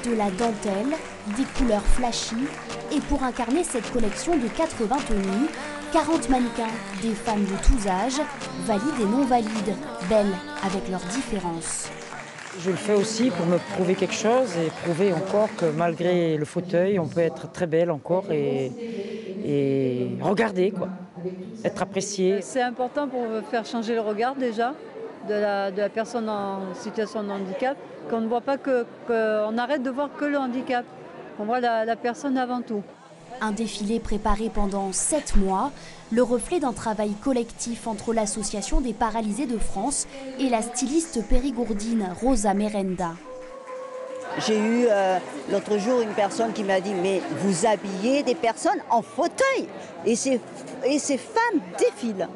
de la dentelle, des couleurs flashy. Et pour incarner cette collection de 80 tenues, 40 mannequins, des femmes de tous âges, valides et non valides, belles avec leurs différences. Je le fais aussi pour me prouver quelque chose et prouver encore que malgré le fauteuil, on peut être très belle encore et regarder, quoi, être appréciée. C'est important pour faire changer le regard déjà de la personne en situation de handicap, qu'on ne voit pas qu'on arrête de voir que le handicap, qu'on voit la personne avant tout. Un défilé préparé pendant 7 mois, le reflet d'un travail collectif entre l'Association des paralysés de France et la styliste périgourdine Rosa Merenda. J'ai eu l'autre jour une personne qui m'a dit « mais vous habillez des personnes en fauteuil et ces femmes défilent ».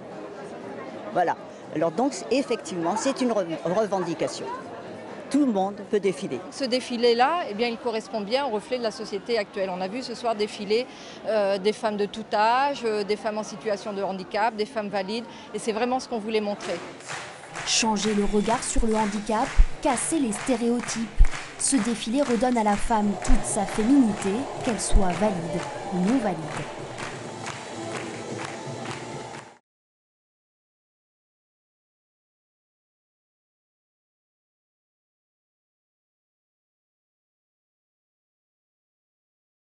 Voilà. Alors donc effectivement c'est une revendication. Tout le monde peut défiler. Ce défilé-là, eh bien, il correspond bien au reflet de la société actuelle. On a vu ce soir défiler des femmes de tout âge, des femmes en situation de handicap, des femmes valides, et c'est vraiment ce qu'on voulait montrer. Changer le regard sur le handicap, casser les stéréotypes. Ce défilé redonne à la femme toute sa féminité, qu'elle soit valide ou non valide.